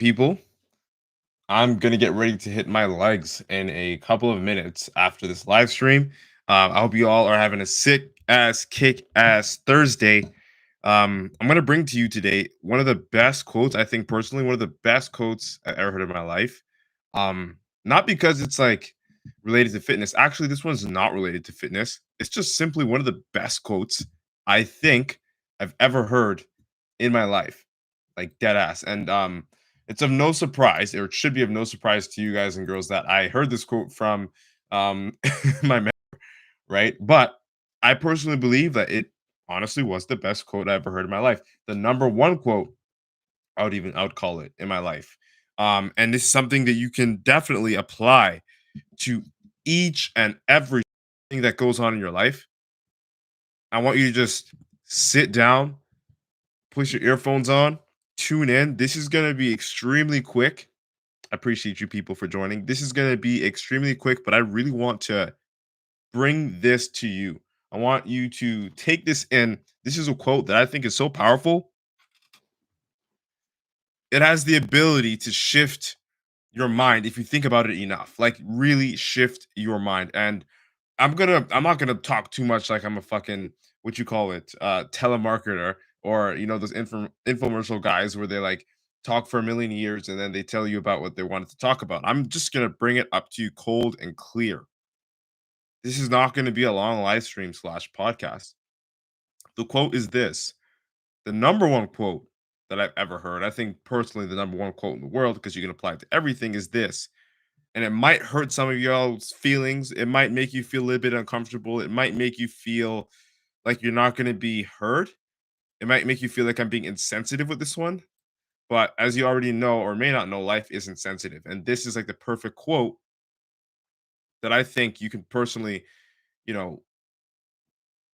People, I'm gonna get ready to hit my legs in a couple of minutes after this live stream. I hope you all are having a sick ass, kick ass Thursday. I'm gonna bring to you today one of the best quotes, I think personally, one of the best quotes I ever heard in my life. Not because it's like related to fitness. Actually, this one's not related to fitness. It's just simply one of the best quotes I think I've ever heard in my life, like dead ass. And it's of no surprise, or it should be of no surprise to you guys and girls, that I heard this quote from my mentor, right? But I personally believe that it honestly was the best quote I ever heard in my life. The number one quote I would call it in my life. And this is something that you can definitely apply to each and every thing that goes on in your life. I want you to just sit down, put your earphones on, tune in. This is going to be extremely quick. I appreciate you people for joining. This is going to be extremely quick, but I really want to bring this to you. I want you to take this in. This is a quote that I think is so powerful. It has the ability to shift your mind if you think about it enough. Like really shift your mind. And I'm not gonna talk too much like I'm a fucking what you call it, telemarketer, or those infomercial guys where they like talk for a million years and then they tell you about what they wanted to talk about. I'm just gonna bring it up to you cold and clear. This is not gonna be a long live stream slash podcast. The quote is this: the number one quote that I've ever heard. I think personally the number one quote in the world, because you can apply it to everything, is this. And it might hurt some of y'all's feelings. It might make you feel a little bit uncomfortable. It might make you feel like you're not going to be heard. It might make you feel like I'm being insensitive with this one. But as you already know or may not know, life is insensitive. And this is like the perfect quote that I think you can personally, you know,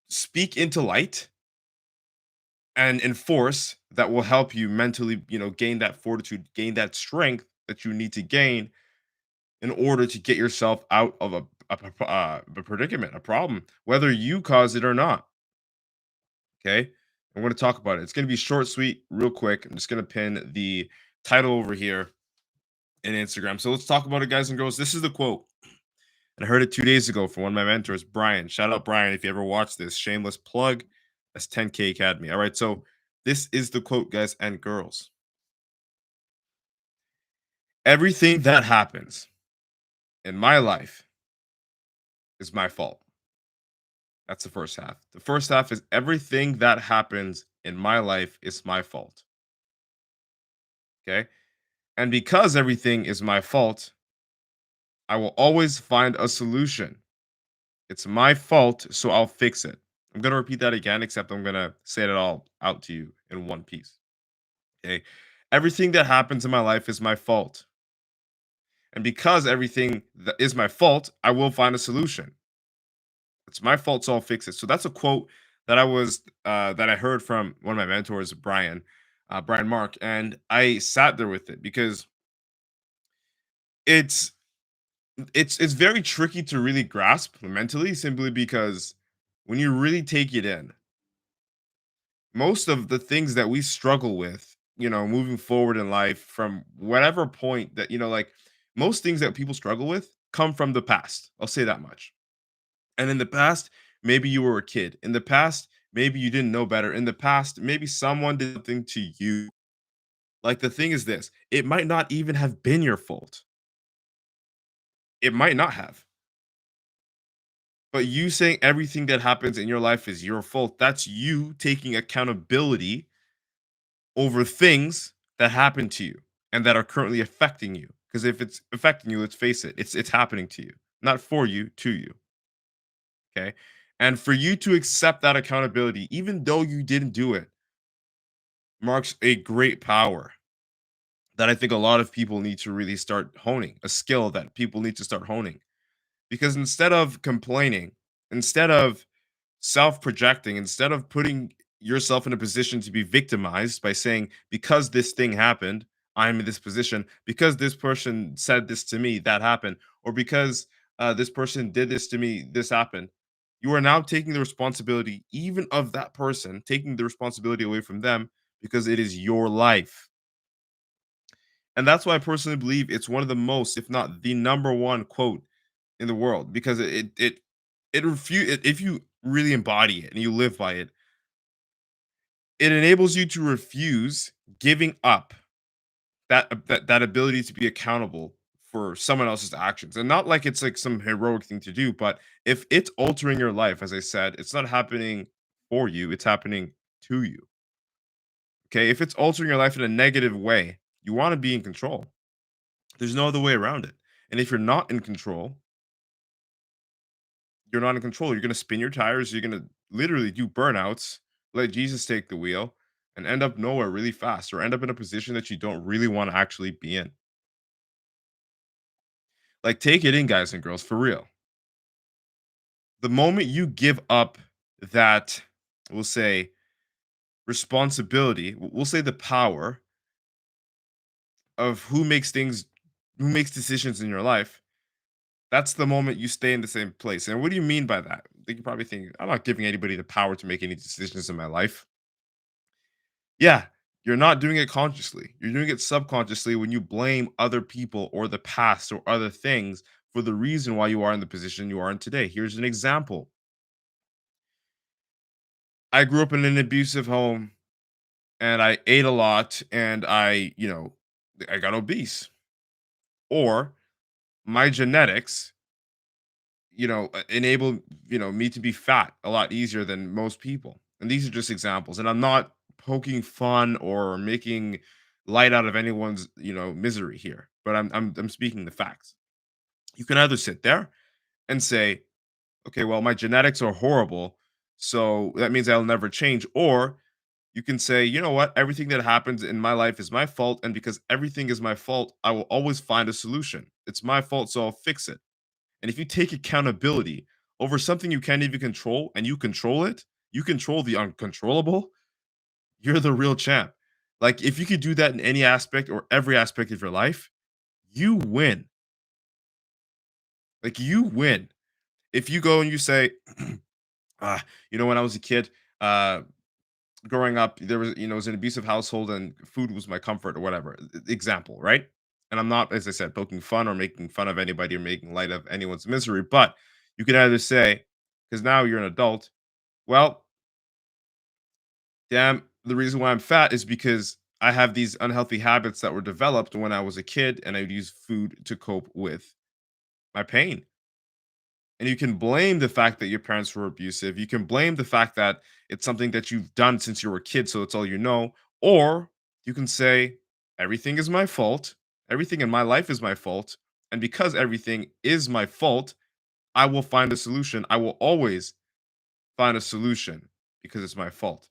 speak into light and enforce, that will help you mentally, gain that fortitude, gain that strength that you need to gain in order to get yourself out of a predicament, a problem, whether you cause it or not. Okay. I'm going to talk about it. It's going to be short, sweet, real quick. I'm just going to pin the title over here in Instagram. So let's talk about it, guys and girls. This is the quote. And I heard it 2 days ago from one of my mentors, Brian. Shout out, Brian, if you ever watch this. Shameless plug. That's 10K Academy. All right. So this is the quote, guys and girls. Everything that happens in my life is my fault. That's the first half. The first half is everything that happens in my life is my fault. Okay. And because everything is my fault, I will always find a solution. It's my fault, so I'll fix it. I'm going to repeat that again, except I'm going to say it all out to you in one piece. Okay. Everything that happens in my life is my fault. And because everything that is my fault, I will find a solution. It's my fault, so I'll fix it. So that's a quote that I heard from one of my mentors, Brian, Brian Mark, and I sat there with it because it's it's very tricky to really grasp mentally, simply because when you really take it in, most of the things that we struggle with, moving forward in life from whatever point that like most things that people struggle with come from the past. I'll say that much. And in the past, maybe you were a kid. In the past, maybe you didn't know better. In the past, maybe someone did something to you. Like the thing is this, it might not even have been your fault. It might not have. But you saying everything that happens in your life is your fault, that's you taking accountability over things that happen to you and that are currently affecting you. Because if it's affecting you, let's face it, it's happening to you, not for you, to you. Okay. And for you to accept that accountability, even though you didn't do it, marks a great power that I think a lot of people need to really start honing, a skill that people need to start honing. Because instead of complaining, instead of self projecting, instead of putting yourself in a position to be victimized by saying, because this thing happened, I'm in this position, because this person said this to me, that happened, or because this person did this to me, this happened. You are now taking the responsibility, even of that person, taking the responsibility away from them because it is your life. And that's why I personally believe it's one of the most, if not the number one quote in the world, because if you really embody it and you live by it, it enables you to refuse giving up that ability to be accountable for someone else's actions. And not like it's like some heroic thing to do, but if it's altering your life, as I said, it's not happening for you, it's happening to you. Okay. If it's altering your life in a negative way, you want to be in control. There's no other way around it. And if you're not in control, you're not in control. You're going to spin your tires. You're going to literally do burnouts, let Jesus take the wheel, and end up nowhere really fast, or end up in a position that you don't really want to actually be in. Like, take it in, guys and girls, for real. The moment you give up that, we'll say, responsibility, we'll say the power of who makes decisions in your life, that's the moment you stay in the same place. And what do you mean by that? You probably think, I'm not giving anybody the power to make any decisions in my life. Yeah, you're not doing it consciously. You're doing it subconsciously when you blame other people or the past or other things for the reason why you are in the position you are in today. Here's an example. I grew up in an abusive home and I ate a lot and I got obese. Or my genetics, enable, me to be fat a lot easier than most people. And these are just examples. And I'm not poking fun or making light out of anyone's, misery here, but I'm speaking the facts. You can either sit there and say, okay, well, my genetics are horrible, so that means I'll never change. Or you can say, you know what, everything that happens in my life is my fault. And because everything is my fault, I will always find a solution. It's my fault, so I'll fix it. And if you take accountability over something you can't even control and you control it, you control the uncontrollable, you're the real champ. Like, if you could do that in any aspect or every aspect of your life, you win. Like, you win. If you go and you say, when I was a kid, uh, growing up, there was, it was an abusive household and food was my comfort or whatever. Example, right? And I'm not, as I said, poking fun or making fun of anybody or making light of anyone's misery, but you can either say, because now you're an adult, well, damn, the reason why I'm fat is because I have these unhealthy habits that were developed when I was a kid and I would use food to cope with my pain. And you can blame the fact that your parents were abusive. You can blame the fact that it's something that you've done since you were a kid, so it's all you know. Or you can say, everything is my fault. Everything in my life is my fault. And because everything is my fault, I will find a solution. I will always find a solution because it's my fault.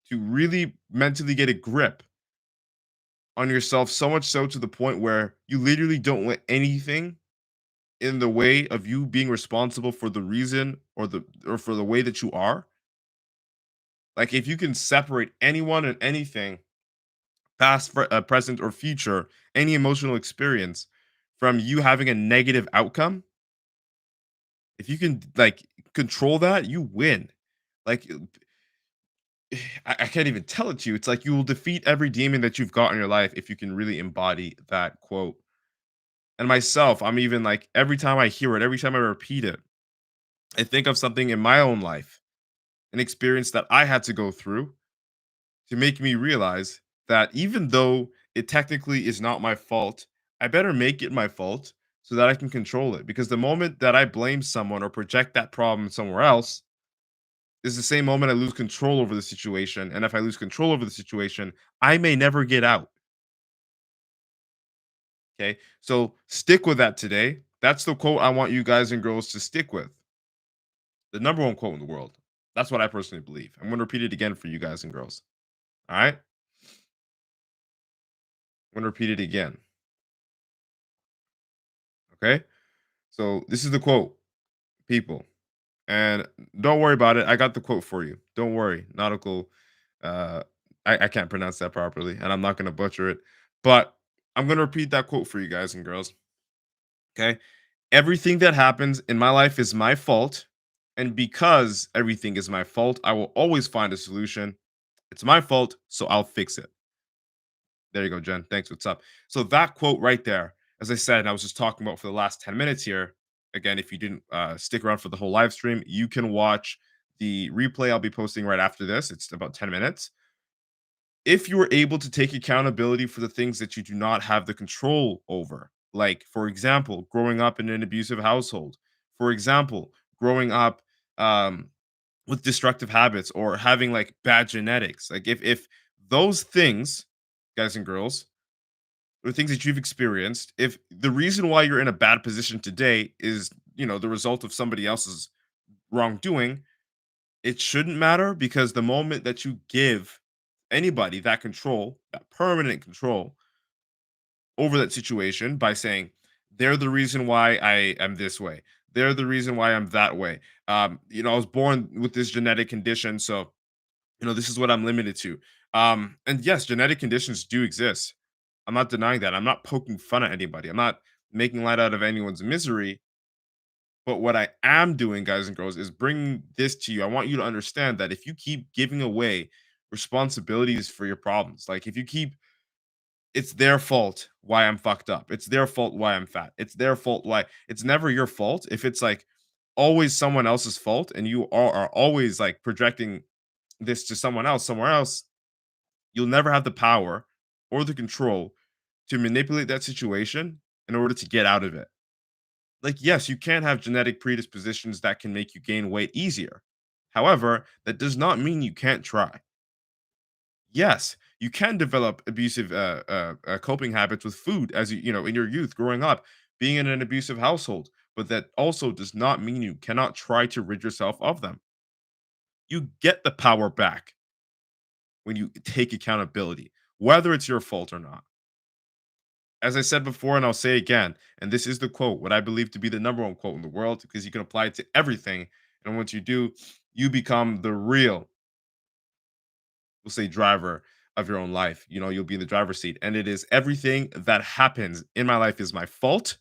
To really mentally get a grip on yourself, so much so to the point where you literally don't let anything in the way of you being responsible for the reason or for the way that you are. Like, if you can separate anyone and anything, past, present, or future, any emotional experience from you having a negative outcome, if you can like control that, you win. Like, I can't even tell it to you. It's like you will defeat every demon that you've got in your life if you can really embody that quote. And myself, I'm even like, every time I hear it, every time I repeat it, I think of something in my own life, an experience that I had to go through to make me realize that even though it technically is not my fault, I better make it my fault so that I can control it. Because the moment that I blame someone or project that problem somewhere else is the same moment I lose control over the situation. And if I lose control over the situation, I may never get out. Okay. So stick with that today. That's the quote I want you guys and girls to stick with. The number one quote in the world. That's what I personally believe. I'm going to repeat it again for you guys and girls. All right. I'm going to repeat it again. Okay. So this is the quote, people. And don't worry about it. I got the quote for you. Don't worry. Nautical. Uh, I can't pronounce that properly, and I'm not going to butcher it. But I'm going to repeat that quote for you guys and girls. Okay. Everything that happens in my life is my fault. And because everything is my fault, I will always find a solution. It's my fault, so I'll fix it. There you go, Jen. Thanks. What's up? So that quote right there, as I said, and I was just talking about for the last 10 minutes here. Again, if you didn't stick around for the whole live stream, you can watch the replay I'll be posting right after this. It's about 10 minutes. If you are able to take accountability for the things that you do not have the control over, like, for example, growing up in an abusive household, for example, growing up with destructive habits or having like bad genetics, like if those things, guys and girls, or things that you've experienced, if the reason why you're in a bad position today is, the result of somebody else's wrongdoing, it shouldn't matter, because the moment that you give anybody that control, that permanent control over that situation by saying, they're the reason why I am this way, they're the reason why I'm that way. I was born with this genetic condition, so this is what I'm limited to. And yes, genetic conditions do exist. I'm not denying that. I'm not poking fun at anybody. I'm not making light out of anyone's misery. But what I am doing, guys and girls, is bringing this to you. I want you to understand that if you keep giving away responsibilities for your problems, like if you keep, it's their fault why I'm fucked up, it's their fault why I'm fat, it's their fault why, it's never your fault. If it's like always someone else's fault and you are always like projecting this to someone else somewhere else, you'll never have the power or the control to manipulate that situation in order to get out of it. Like, yes, you can have genetic predispositions that can make you gain weight easier. However, that does not mean you can't try. Yes, you can develop abusive coping habits with food as in your youth, growing up, being in an abusive household, but that also does not mean you cannot try to rid yourself of them. You get the power back when you take accountability, whether it's your fault or not. As I said before, and I'll say again, and this is the quote, what I believe to be the number one quote in the world, because you can apply it to everything. And once you do, you become the real, we'll say, driver of your own life. You'll be in the driver's seat. And it is, everything that happens in my life is my fault.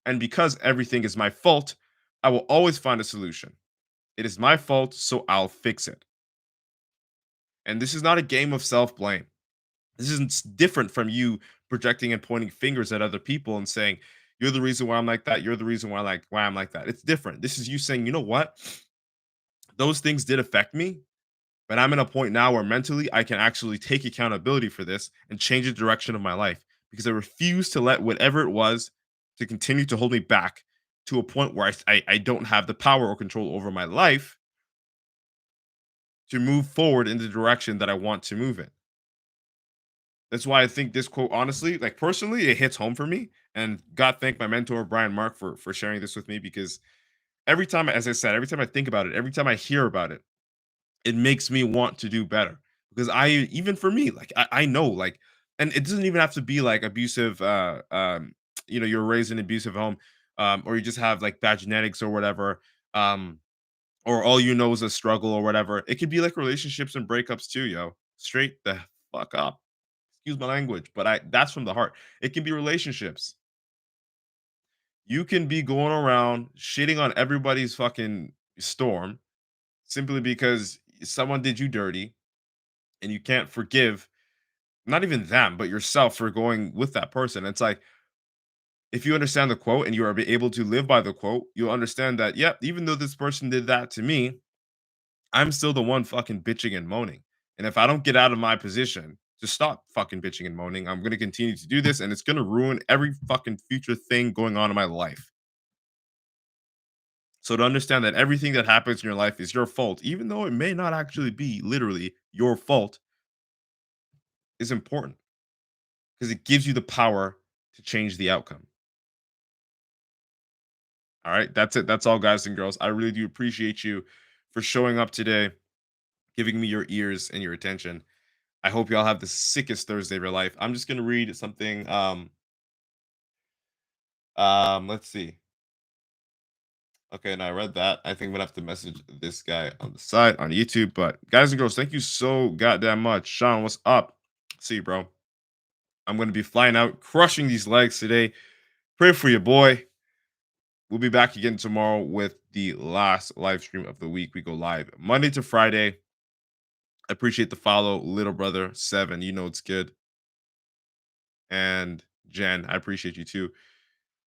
And because everything is my fault, I will always find a solution. It is my fault, so I'll fix it. And this is not a game of self blame. This isn't different from you projecting and pointing fingers at other people and saying, "You're the reason why I'm like that. You're the reason why I'm like that." It's different. This is you saying, "You know what? Those things did affect me, but I'm in a point now where mentally I can actually take accountability for this and change the direction of my life, because I refuse to let whatever it was to continue to hold me back to a point where I don't have the power or control over my life to move forward in the direction that I want to move in." That's why I think this quote, honestly, like personally, it hits home for me. And God thank my mentor Brian Mark for sharing this with me, because every time, as I said, every time I think about it, every time I hear about it, it makes me want to do better. Because even for me, like I know, like, and it doesn't even have to be like abusive. You're raised in an abusive home, or you just have like bad genetics or whatever, or all you know is a struggle or whatever. It could be like relationships and breakups too, yo. Straight the fuck up, excuse my language, but that's from the heart. It can be relationships. You can be going around shitting on everybody's fucking storm simply because someone did you dirty, and you can't forgive not even them, but yourself for going with that person. It's like, if you understand the quote and you are able to live by the quote, you'll understand that, yep, even though this person did that to me, I'm still the one fucking bitching and moaning. And if I don't get out of my position to stop fucking bitching and moaning, I'm going to continue to do this, and it's going to ruin every fucking future thing going on in my life. So to understand that everything that happens in your life is your fault, even though it may not actually be literally your fault, is important, because it gives you the power to change the outcome. All right. That's it. That's all, guys and girls. I really do appreciate you for showing up today, giving me your ears and your attention. I hope y'all have the sickest Thursday of your life. I'm just gonna read something. Let's see. Okay, and I read that. I think I'm gonna have to message this guy on the side on YouTube. But guys and girls, thank you so goddamn much. Sean, what's up? See you, bro. I'm gonna be flying out, crushing these legs today. Pray for your boy. We'll be back again tomorrow with the last live stream of the week. We go live Monday to Friday. I appreciate the follow, little brother 7. You know it's good. and Jen. I appreciate you too.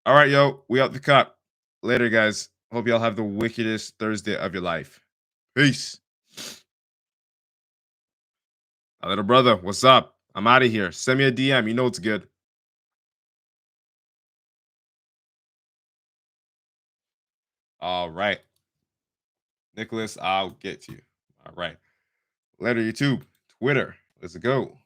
All right, yo, we out the cup. Later, guys. Hope y'all have the wickedest Thursday of your life. Peace. My little brother, what's up? I'm out of here. Send me a DM. You know it's good. All right. Nicholas, I'll get to you. All right. Later, YouTube, Twitter. Let's go.